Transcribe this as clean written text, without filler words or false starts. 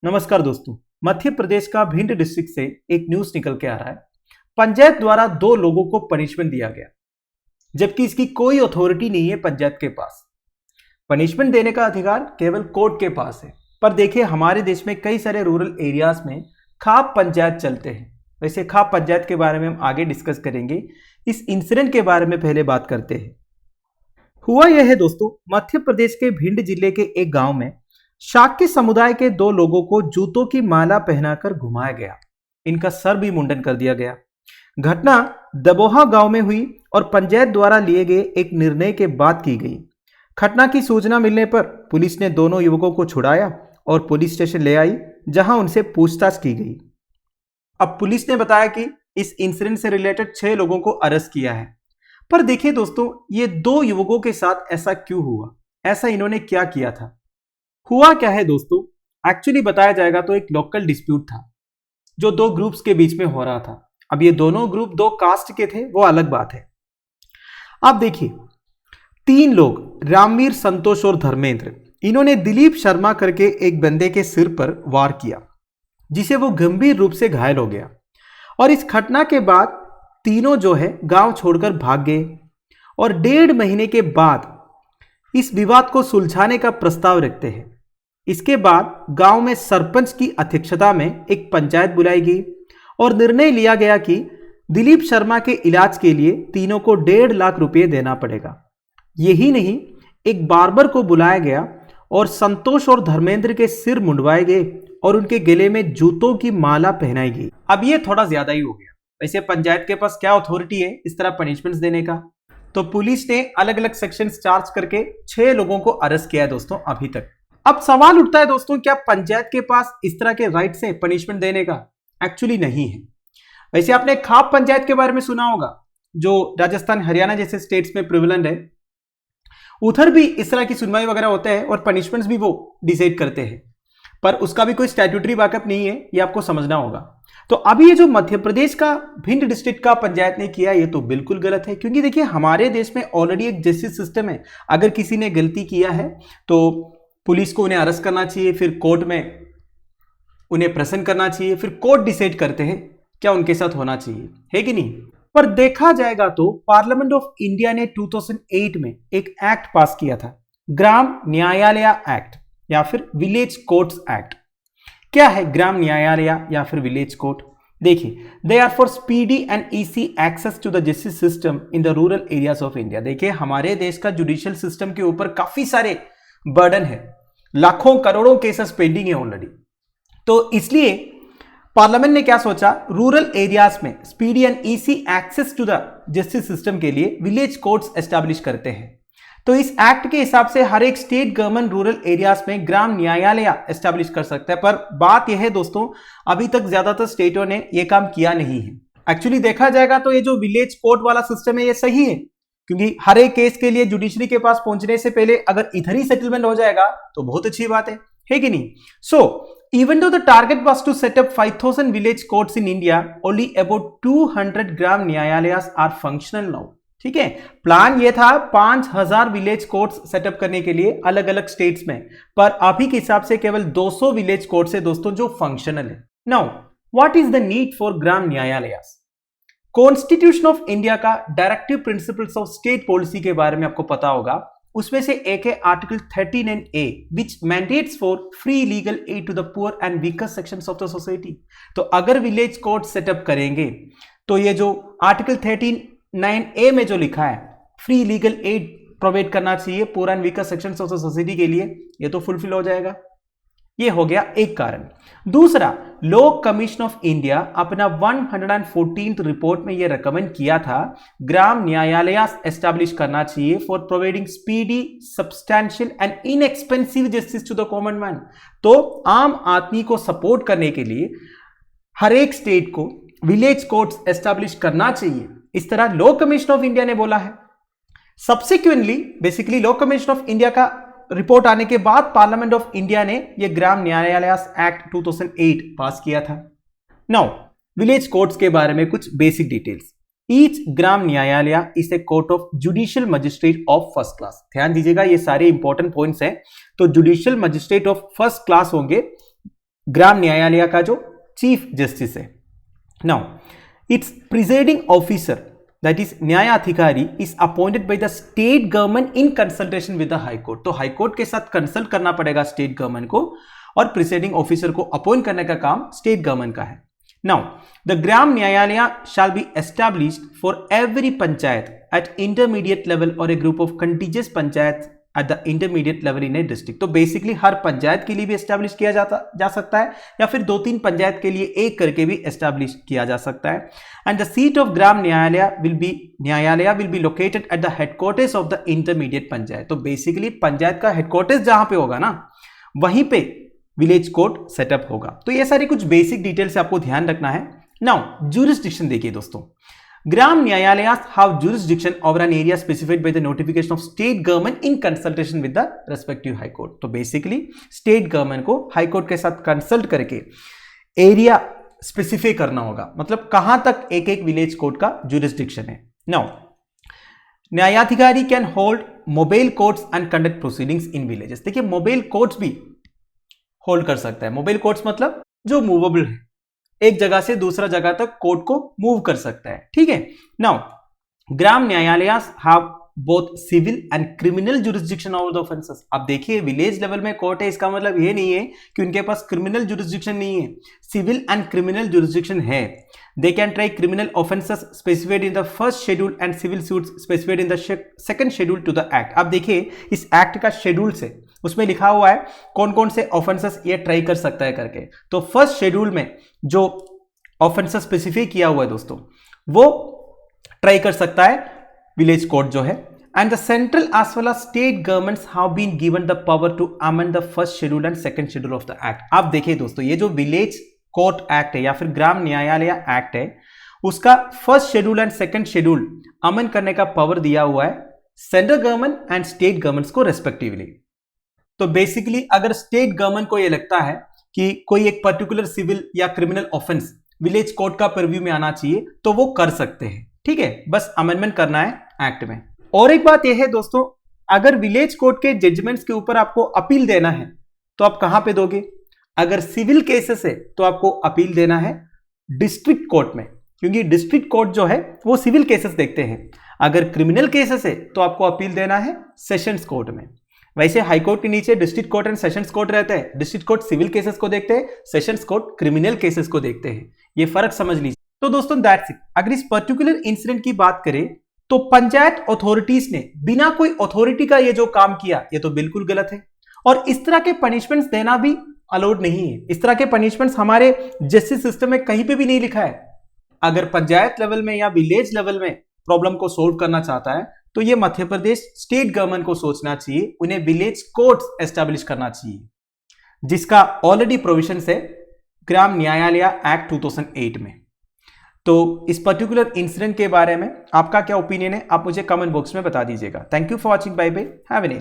नमस्कार दोस्तों। मध्य प्रदेश का भिंड डिस्ट्रिक्ट से एक न्यूज निकल के आ रहा है। पंचायत द्वारा दो लोगों को पनिशमेंट दिया गया, जबकि इसकी कोई अथॉरिटी नहीं है पंचायत के पास। पनिशमेंट देने का अधिकार केवल कोर्ट के पास है। पर देखिए, हमारे देश में कई सारे रूरल एरियाज में खाप पंचायत चलते हैं। वैसे खाप पंचायत के बारे में हम आगे डिस्कस करेंगे। इस इंसिडेंट के बारे में पहले बात करते हैं। हुआ यह है दोस्तों, मध्य प्रदेश के भिंड जिले के एक गांव में शाक्य समुदाय के दो लोगों को जूतों की माला पहनाकर घुमाया गया। इनका सर भी मुंडन कर दिया गया। घटना दबोहा गांव में हुई और पंचायत द्वारा लिए गए एक निर्णय के बाद की गई। घटना की सूचना मिलने पर पुलिस ने दोनों युवकों को छुड़ाया और पुलिस स्टेशन ले आई, जहां उनसे पूछताछ की गई। अब पुलिस ने बताया कि इस इंसिडेंट से रिलेटेड 6 लोगों को अरेस्ट किया है। पर देखिए दोस्तों, ये दो युवकों के साथ ऐसा क्यों हुआ? ऐसा इन्होंने क्या किया था? हुआ क्या है दोस्तों, एक्चुअली बताया जाएगा तो एक लोकल डिस्प्यूट था जो दो ग्रुप्स के बीच में हो रहा था। अब ये दोनों ग्रुप दो कास्ट के थे, वो अलग बात है। अब देखिए, 3 लोग रामवीर, संतोष और धर्मेंद्र, इन्होंने दिलीप शर्मा करके एक बंदे के सिर पर वार किया, जिसे वो गंभीर रूप से घायल हो गया। और इस घटना के बाद तीनों जो है गांव छोड़कर भाग गए और 1.5 महीने के बाद इस विवाद को सुलझाने का प्रस्ताव रखते हैं। इसके बाद गांव में सरपंच की अध्यक्षता में एक पंचायत बुलाई गई और निर्णय लिया गया कि दिलीप शर्मा के इलाज के लिए तीनों को 1.5 लाख रुपए देना पड़ेगा। यही नहीं, एक बार्बर को बुलाया गया और संतोष और धर्मेंद्र के सिर मुंडवाए गए और उनके गले में जूतों की माला पहनाई गई। अब ये थोड़ा ज्यादा ही हो गया। वैसे पंचायत के पास क्या अथॉरिटी है इस तरह पनिशमेंट्स देने का? तो पुलिस ने अलग अलग सेक्शंस चार्ज करके 6 लोगों को अरेस्ट किया है दोस्तों अभी तक। अब सवाल उठता है दोस्तों, क्या पंचायत के पास इस तरह के राइट्स है पनिशमेंट देने का? एक्चुअली नहीं है। वैसे आपने खाप पंचायत के बारे में सुना होगा, जो राजस्थान, हरियाणा जैसे स्टेट्स में प्रिवलेंट है। उधर भी इस तरह की सुनवाई वगैरह होता है और पनिशमेंट्स भी वो डिसाइड करते हैं, पर उसका भी कोई स्टैट्यूटरी बैकअप नहीं है, ये आपको समझना होगा। तो अभी ये जो मध्य प्रदेश का भिंड डिस्ट्रिक्ट का पंचायत ने किया, ये तो बिल्कुल गलत है। क्योंकि देखिए, हमारे देश में ऑलरेडी एक जस्टिस सिस्टम है। अगर किसी ने गलती किया है तो पुलिस को उन्हें अरेस्ट करना चाहिए, फिर कोर्ट में उन्हें प्रेजेंट करना चाहिए, फिर कोर्ट डिसाइड करते हैं क्या उनके साथ होना चाहिए, है कि नहीं? पर देखा जाएगा तो पार्लियामेंट ऑफ इंडिया ने 2008 में एक एक्ट पास किया था, ग्राम न्यायालय एक्ट या फिर विलेज कोर्ट्स एक्ट। क्या है ग्राम न्यायालय या फिर विलेज कोर्ट? देखिए, they are for speedy and easy access to the justice system in the rural areas of India. देखिए, हमारे देश का जुडिशियल सिस्टम के ऊपर काफी सारे बर्डन है, लाखों करोड़ों केसेस पेंडिंग है ऑलरेडी। तो इसलिए पार्लियामेंट ने क्या सोचा, रूरल एरियाज में speedy and easy access to the justice system के लिए विलेज कोर्ट्स एस्टैब्लिश करते हैं। तो इस एक्ट के हिसाब से हर एक स्टेट गवर्नमेंट रूरल एरियाज में ग्राम न्यायालय एस्टैब्लिश कर सकता है। पर बात यह है दोस्तों, अभी तक ज्यादातर स्टेटों ने यह काम किया नहीं है। एक्चुअली देखा जाएगा तो ये जो विलेज कोर्ट वाला सिस्टम है, ये सही है, क्योंकि हर एक केस के लिए जुडिशरी के पास पहुंचने से पहले अगर इधर ही सेटलमेंट हो जाएगा तो बहुत अच्छी बात है कि नहीं? सो even though the target was to set up 5,000 village courts in India, only about 200 ग्राम न्यायालयास are functional now। ठीक है, प्लान ये था 5,000 विलेज कोर्ट्स सेटअप करने के लिए अलग अलग स्टेट्स में, पर अभी के हिसाब से केवल 200 विलेज कोर्ट्स है दोस्तों जो फंक्शनल है। Now what is the need for Gram Nyayalayas? Constitution of India का directive principles of state policy के बारे में आपको पता होगा। उसमें से एक है article 39A, which mandates for free legal aid to the poor and weaker sections of the society. तो अगर विलेज कोर्ट सेटअप करेंगे तो ये जो आर्टिकल 39A में जो लिखा है, फ्री लीगल एड प्रोवाइड करना चाहिए poor and weaker sections of the society के लिए, ये तो फुलफिल हो जाएगा। ये हो गया एक कारण। दूसरा, लॉ कमीशन ऑफ इंडिया अपना 114th रिपोर्ट में यह रिकमेंड किया था ग्राम न्यायालय एस्टैब्लिश करना चाहिए for providing speedy, substantial and inexpensive justice to the common man. तो आम आदमी को सपोर्ट करने के लिए हर एक स्टेट को विलेज कोर्ट्स एस्टैब्लिश करना चाहिए, इस तरह लॉ कमीशन ऑफ इंडिया ने बोला है। Subsequently basically law commission of India का रिपोर्ट आने के बाद पार्लियामेंट ऑफ इंडिया ने यह ग्राम न्यायालय एक्ट 2008 पास किया था। नाउ विलेज कोर्ट्स के बारे में कुछ basic details. Each Gram Nyayalaya is a court of judicial magistrate of first class. ध्यान दीजिएगा, ये सारे इंपॉर्टेंट पॉइंट्स हैं। तो judicial magistrate of first class होंगे ग्राम न्यायालय का जो चीफ जस्टिस है। Now its presiding officer that is Nyayadhikari is appointed by the state government in consultation with the high court. तो हाई कोर्ट के साथ कंसल्ट करना पड़ेगा स्टेट गवर्नमेंट को, और प्रिसाइडिंग ऑफिसर को अपॉइंट करने का काम स्टेट गवर्नमेंट का है। Now the Gram Nyayalaya shall be established for every panchayat at intermediate level or a group of contiguous panchayat at the intermediate level in a district. तो बेसिकली हर पंचायत के लिए भी एस्टैब्लिश किया जा सकता है, या फिर 2-3 पंचायत के लिए एक करके भी एस्टैब्लिश किया जा सकता है। And the seat of gram न्यायालय will be located at the headquarters of the intermediate panchayat. तो बेसिकली पंचायत का हेडक्वार्टर्स जहां पे होगा ना, वहीं पे विलेज कोर्ट सेटअप होगा। तो ये सारी कुछ बेसिक डिटेल्स आपको ध्यान रखना है। नाउ ज्यूरिसडिक्शन देखिए दोस्तों, ग्राम न्यायालयास have jurisdiction over an area specified by the notification of state government in consultation with the respective high court। तो बेसिकली स्टेट गवर्नमेंट को हाई कोर्ट के साथ कंसल्ट करके एरिया स्पेसिफाई करना होगा, मतलब कहां तक एक एक विलेज कोर्ट का ज्यूरिसडिक्शन है। Now Nyayadhikari can hold mobile courts and conduct proceedings in villages. देखिए मोबाइल कोर्ट्स भी होल्ड कर सकता है। मोबाइल कोर्ट्स मतलब जो मूवेबल है, एक जगह से दूसरा जगह तक कोर्ट को मूव कर सकता है, ठीक है। नाउ ग्राम न्यायालयास have both civil and criminal jurisdiction over the offences. अब देखिए विलेज लेवल में कोर्ट है, इसका मतलब ये नहीं है कि उनके पास क्रिमिनल जुरिस्डिक्शन नहीं है, सिविल एंड क्रिमिनल जुरिस्डिक्शन है। They can try criminal offences specified in the first schedule and civil suits specified in the second schedule to the act. अब देखिए इस एक्ट का शेड्यूल से उसमें लिखा हुआ है कौन कौन से ऑफेंसेस ये ट्राई कर सकता है करके। तो फर्स्ट शेड्यूल में जो ऑफेंसेस स्पेसिफाई किया हुआ है दोस्तों, वो ट्राई कर सकता है विलेज कोर्ट जो है। And the central as well as state governments have been given the power to amend the first schedule and second schedule of the act. आप देखिए दोस्तों, ये जो विलेज कोर्ट एक्ट है या फिर ग्राम न्यायालय एक्ट है, उसका first schedule and second schedule amend करने का पावर दिया हुआ है central government and state governments को रेस्पेक्टिवली। तो बेसिकली अगर स्टेट गवर्नमेंट को यह लगता है कि कोई एक पर्टिकुलर सिविल या क्रिमिनल ऑफेंस विलेज कोर्ट का परव्यू में आना चाहिए, तो वो कर सकते हैं, ठीक है। बस अमेंडमेंट करना है एक्ट में। और एक बात यह है दोस्तों, अगर विलेज कोर्ट के जजमेंट्स के ऊपर आपको अपील देना है तो आप कहां पे दोगे? अगर सिविल केसेस है तो आपको अपील देना है डिस्ट्रिक्ट कोर्ट में, क्योंकि डिस्ट्रिक्ट कोर्ट जो है वो सिविल केसेस देखते हैं। अगर क्रिमिनल केसेस है तो आपको अपील देना है सेशंस कोर्ट में। वैसे हाई कोर्ट के नीचे district court and sessions court रहते हैं। डिस्ट्रिक्ट कोर्ट सिविल केसेस को देखते हैं, सेशंस कोर्ट क्रिमिनल केसेस को देखते हैं। ये फर्क समझ लीजिए। तो दोस्तों दैट्स इट। अगर इस पर्टिकुलर इंसिडेंट की बात करें तो पंचायत अथॉरिटीज ने बिना कोई अथॉरिटी का ये जो काम किया, ये तो बिल्कुल गलत है, और इस तरह के पनिशमेंट्स देना भी अलाउड नहीं है। इस तरह के पनिशमेंट्स हमारे जस्टिस सिस्टम में कहीं पे भी नहीं लिखा है। अगर पंचायत लेवल में या विलेज लेवल में प्रॉब्लम को सोल्व करना चाहता है तो ये मध्य प्रदेश स्टेट गवर्नमेंट को सोचना चाहिए, उन्हें विलेज कोर्ट्स एस्टैब्लिश करना चाहिए, जिसका ऑलरेडी प्रोविजन है ग्राम न्यायालय एक्ट 2008 में। तो इस पर्टिकुलर इंसिडेंट के बारे में आपका क्या ओपिनियन है, आप मुझे कमेंट बॉक्स में बता दीजिएगा। Thank you for watching, bye bye, have a nice day.